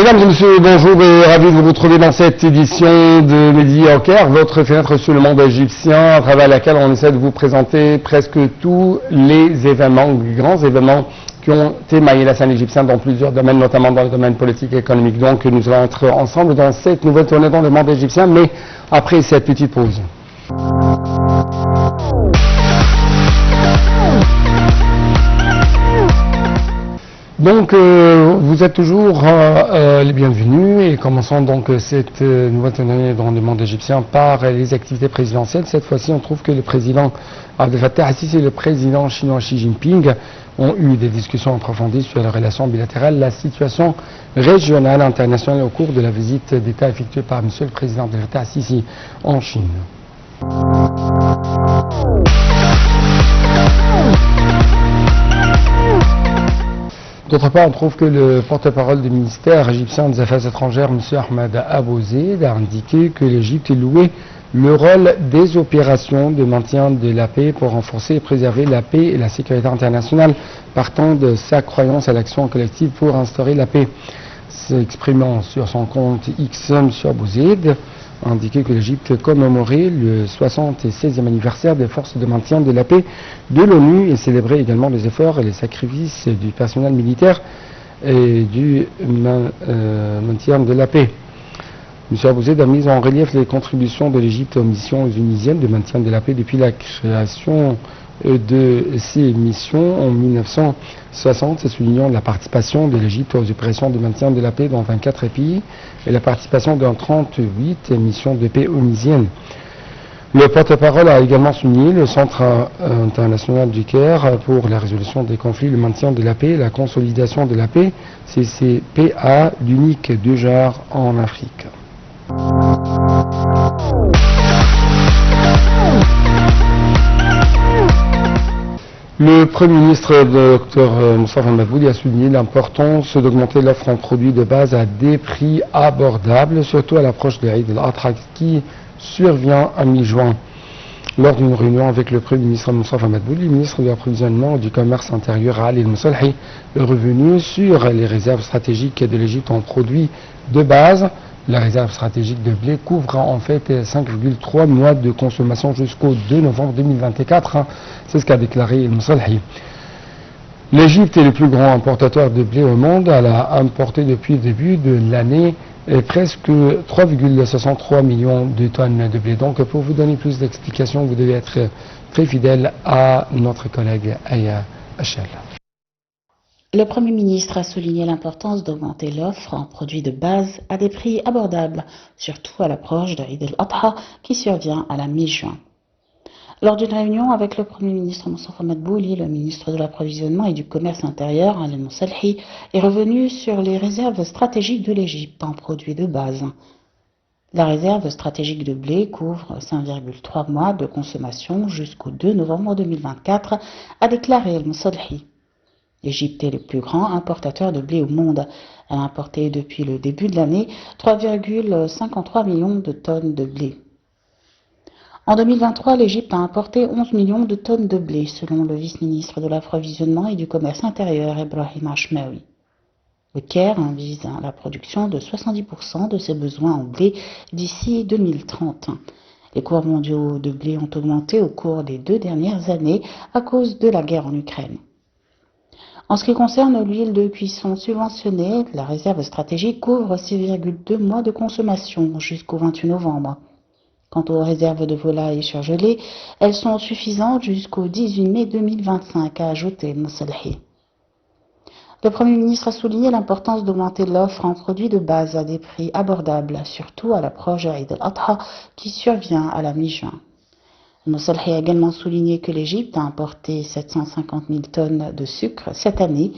Mesdames et messieurs, bonjour et ravi de vous retrouver dans cette édition de Midi au Caire, votre fenêtre sur le monde égyptien, à travers laquelle on essaie de vous présenter presque tous les événements, les grands événements qui ont émaillé la scène égyptienne dans plusieurs domaines, notamment dans le domaine politique et économique. Donc nous allons être ensemble dans cette nouvelle tournée dans le monde égyptien, mais après cette petite pause. Donc, vous êtes toujours les bienvenus et commençons donc cette nouvelle tournée dans le monde égyptien par les activités présidentielles. Cette fois-ci, on trouve que le président Abdel Fattah al-Sisi et le président chinois Xi Jinping ont eu des discussions approfondies sur les relations bilatérales, la situation régionale internationale au cours de la visite d'État effectuée par M. le président Abdel Fattah al-Sisi en Chine. D'autre part, on trouve que le porte-parole du ministère égyptien des Affaires étrangères, M. Ahmed Abou Zeid, a indiqué que l'Égypte louait le rôle des opérations de maintien de la paix pour renforcer et préserver la paix et la sécurité internationale, partant de sa croyance à l'action collective pour instaurer la paix. S'exprimant sur son compte X, M. Abou Zeid a indiqué que l'Égypte commémorait le 76e anniversaire des forces de maintien de la paix de l'ONU et célébrait également les efforts et les sacrifices du personnel militaire et du maintien de la paix. M. Abou Zeid a mis en relief les contributions de l'Égypte aux missions unisiennes de maintien de la paix depuis la création de ces missions en 1960, soulignant la participation de l'Égypte aux opérations de maintien de la paix dans 24 pays et la participation dans 38 missions de paix onisiennes. Le porte-parole a également souligné le Centre international du Caire pour la résolution des conflits, le maintien de la paix et la consolidation de la paix, CCPA, d'unique de genre en Afrique. Le Premier ministre, Dr Moustapha Madbouli, a souligné l'importance d'augmenter l'offre en produits de base à des prix abordables, surtout à l'approche de l'Aïd al-Adha qui survient à mi-juin. Lors d'une réunion avec le Premier ministre Moustapha Madbouli, le ministre de l'Approvisionnement et du Commerce intérieur Ali El-Moussalhi est revenu sur les réserves stratégiques de l'Égypte en produits de base. La réserve stratégique de blé couvre en fait 5,3 mois de consommation jusqu'au 2 novembre 2024. C'est ce qu'a déclaré El-Moussalhi. L'Égypte est le plus grand importateur de blé au monde. Elle a importé depuis le début de l'année presque 3,63 millions de tonnes de blé. Donc pour vous donner plus d'explications, vous devez être très fidèle à notre collègue Aya Hachel. Le Premier ministre a souligné l'importance d'augmenter l'offre en produits de base à des prix abordables, surtout à l'approche de l'Aïd al-Adha qui survient à la mi-juin. Lors d'une réunion avec le Premier ministre Moustapha Madbouli, le ministre de l'Approvisionnement et du Commerce intérieur, Ali El-Moussalhi, est revenu sur les réserves stratégiques de l'Égypte en produits de base. La réserve stratégique de blé couvre 5,3 mois de consommation jusqu'au 2 novembre 2024, a déclaré El-Moussalhi. L'Égypte est le plus grand importateur de blé au monde. Elle a importé depuis le début de l'année 3,53 millions de tonnes de blé. En 2023, l'Égypte a importé 11 millions de tonnes de blé, selon le vice-ministre de l'Approvisionnement et du Commerce intérieur, Ibrahim Hashmawi. Le Caire vise la production de 70% de ses besoins en blé d'ici 2030. Les cours mondiaux de blé ont augmenté au cours des 2 dernières années à cause de la guerre en Ukraine. En ce qui concerne l'huile de cuisson subventionnée, la réserve stratégique couvre 6,2 mois de consommation jusqu'au 28 novembre. Quant aux réserves de volailles surgelées, elles sont suffisantes jusqu'au 18 mai 2025, a ajouté Moussalhi. Le Premier ministre a souligné l'importance d'augmenter l'offre en produits de base à des prix abordables, surtout à l'approche de l'Aïd al-Adha qui survient à la mi-juin. Moussalhi a également souligné que l'Égypte a importé 750 000 tonnes de sucre cette année.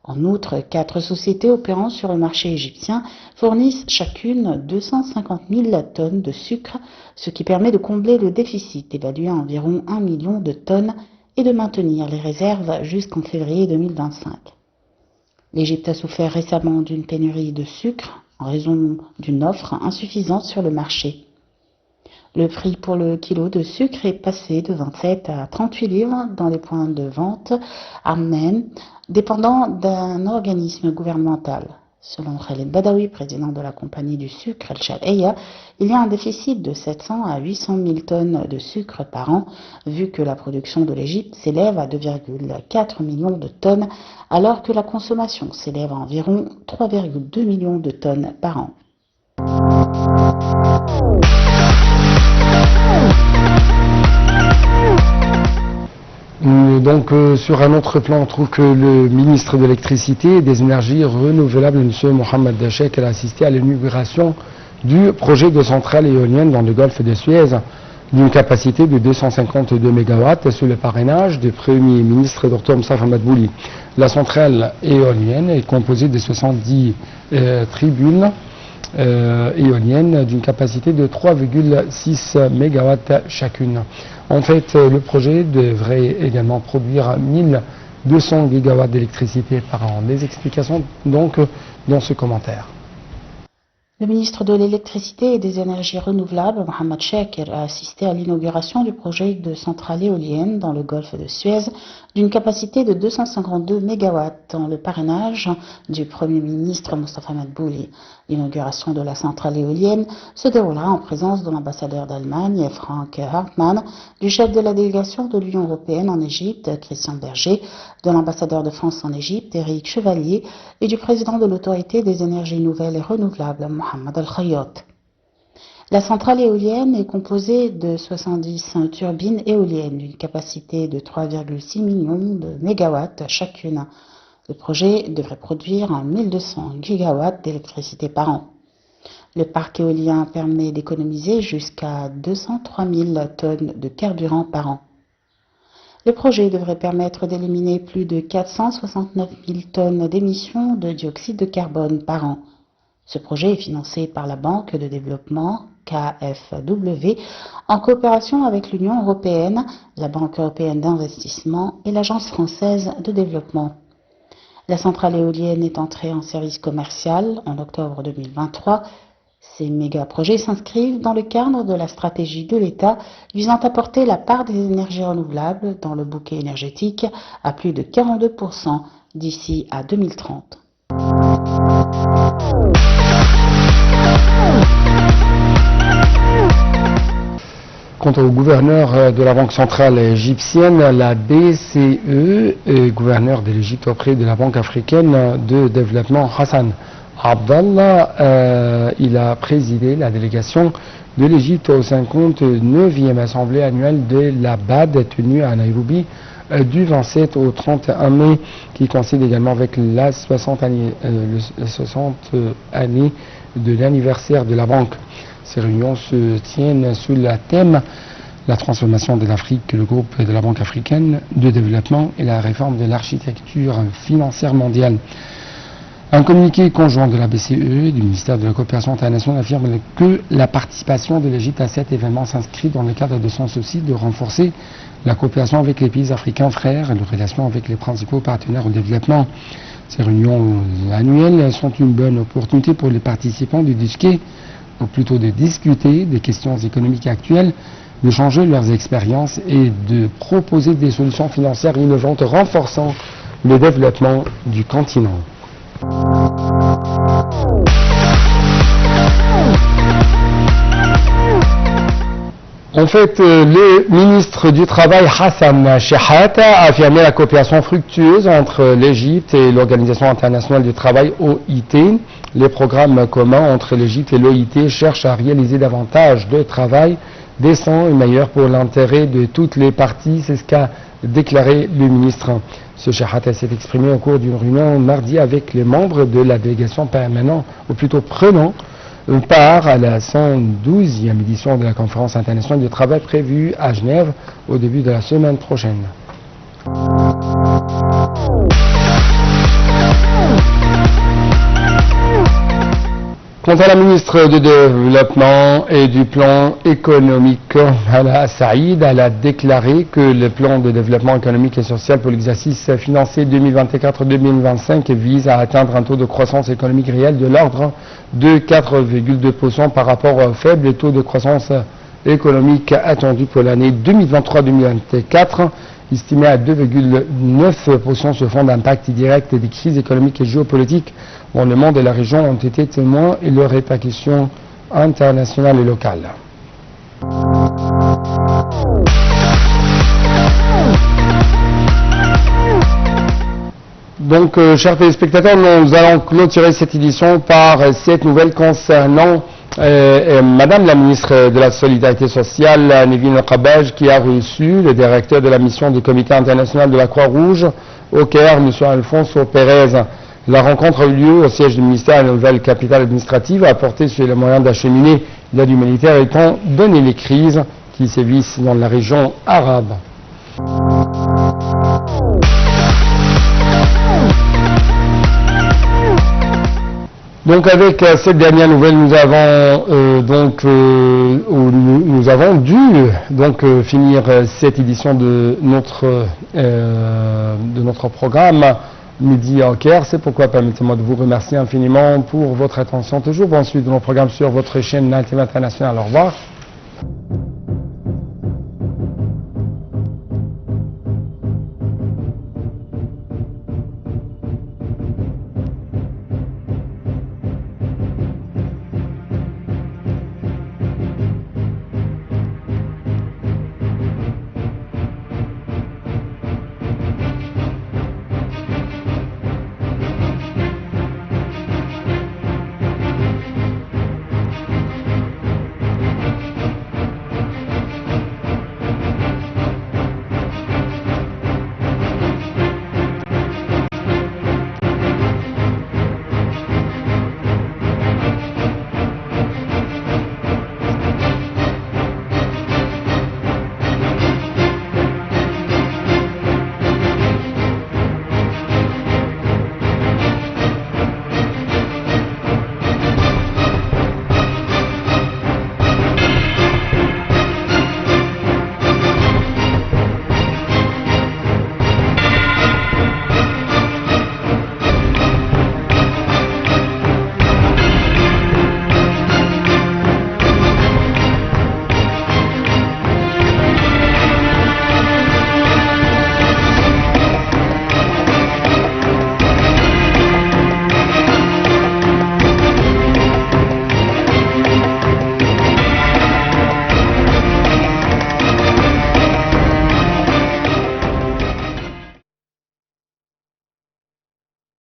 En outre, 4 sociétés opérant sur le marché égyptien fournissent chacune 250 000 tonnes de sucre, ce qui permet de combler le déficit évalué à environ 1 million de tonnes et de maintenir les réserves jusqu'en février 2025. L'Égypte a souffert récemment d'une pénurie de sucre en raison d'une offre insuffisante sur le marché. Le prix pour le kilo de sucre est passé de 27 à 38 livres dans les points de vente à Mem, dépendant d'un organisme gouvernemental. Selon Khaled Badawi, président de la compagnie du sucre El Shar'iyya, il y a un déficit de 700 à 800 000 tonnes de sucre par an, vu que la production de l'Égypte s'élève à 2,4 millions de tonnes, alors que la consommation s'élève à environ 3,2 millions de tonnes par an. Donc sur un autre plan, on trouve que le ministre de l'électricité et des énergies renouvelables, M. Mohamed Dachek, a assisté à l'inauguration du projet de centrale éolienne dans le golfe de Suez d'une capacité de 252 MW sous le parrainage du Premier ministre Dr Moustapha Madbouli. La centrale éolienne est composée de 70 tribunes éoliennes d'une capacité de 3,6 MW chacune. En fait, le projet devrait également produire 1200 GW d'électricité par an. Les explications donc dans ce commentaire. Le ministre de l'électricité et des énergies renouvelables, Mohamed Shakir, a assisté à l'inauguration du projet de centrale éolienne dans le golfe de Suez d'une capacité de 252 MW dans le parrainage du Premier ministre Moustapha Madbouli. L'inauguration de la centrale éolienne se déroulera en présence de l'ambassadeur d'Allemagne, Frank Hartmann, du chef de la délégation de l'Union européenne en Égypte, Christian Berger, de l'ambassadeur de France en Égypte, Éric Chevalier, et du président de l'autorité des énergies nouvelles et renouvelables, Mohamed Al-Khayyat. La centrale éolienne est composée de 70 turbines éoliennes d'une capacité de 3,6 millions de mégawatts chacune. Le projet devrait produire 1200 gigawatts d'électricité par an. Le parc éolien permet d'économiser jusqu'à 203 000 tonnes de carburant par an. Le projet devrait permettre d'éliminer plus de 469 000 tonnes d'émissions de dioxyde de carbone par an. Ce projet est financé par la Banque de développement KfW en coopération avec l'Union européenne, la Banque européenne d'investissement et l'Agence française de développement. La centrale éolienne est entrée en service commercial en octobre 2023. Ces méga-projets s'inscrivent dans le cadre de la stratégie de l'État visant à porter la part des énergies renouvelables dans le bouquet énergétique à plus de 42% d'ici à 2030. Quant au gouverneur de la Banque centrale égyptienne, la BCE, et gouverneur de l'Égypte auprès de la Banque africaine de développement Hassan Abdallah, il a présidé la délégation de l'Égypte au 59e Assemblée annuelle de la BAD tenue à Nairobi du 27 au 31 mai, qui coïncide également avec la 60 années de l'anniversaire de la banque. Ces réunions se tiennent sous le thème la transformation de l'Afrique, le groupe de la Banque africaine de développement et la réforme de l'architecture financière mondiale. Un communiqué conjoint de la BCE et du ministère de la Coopération internationale affirme que la participation de l'Égypte à cet événement s'inscrit dans le cadre de son souci de renforcer la coopération avec les pays africains frères et les relations avec les principaux partenaires au développement. Ces réunions annuelles sont une bonne opportunité pour les participants de discuter, ou plutôt de discuter des questions économiques actuelles, de changer leurs expériences et de proposer des solutions financières innovantes renforçant le développement du continent. En fait, le ministre du Travail, Hassan Shehat, a affirmé la coopération fructueuse entre l'Égypte et l'Organisation internationale du travail, OIT. Les programmes communs entre l'Égypte et l'OIT cherchent à réaliser davantage de travail décent et meilleur pour l'intérêt de toutes les parties. C'est ce qu'a déclaré le ministre. Ce Shehat s'est exprimé au cours d'une réunion mardi avec les membres de la délégation permanente, ou plutôt prenant part à la 112e édition de la conférence internationale du travail prévue à Genève au début de la semaine prochaine. Quant à la ministre du Développement et du Plan économique, Hala Saïd, elle a déclaré que le plan de développement économique et social pour l'exercice financier 2024-2025 vise à atteindre un taux de croissance économique réel de l'ordre de 4,2% par rapport au faible taux de croissance économique attendu pour l'année 2023-2024 estimé à 2,9%. Ce fonds d'impact direct des crises économiques et géopolitiques dans le monde et la région ont été témoins et leurs répercussions internationales et locales. Donc, chers téléspectateurs, nous allons clôturer cette édition par cette nouvelle concernant Madame la ministre de la Solidarité sociale, Nevin Kabaj, qui a reçu le directeur de la mission du Comité international de la Croix-Rouge au Caire, M. Alfonso Pérez. La rencontre a eu lieu au siège du ministère de la nouvelle capitale administrative, a porté sur les moyens d'acheminer l'aide humanitaire étant donné les crises qui sévissent dans la région arabe. Donc avec cette dernière nouvelle, nous avons dû finir cette édition de notre programme Midi en Caire. C'est pourquoi permettez-moi de vous remercier infiniment pour votre attention. Toujours pour suivre nos programmes sur votre chaîne Altv International. Au revoir.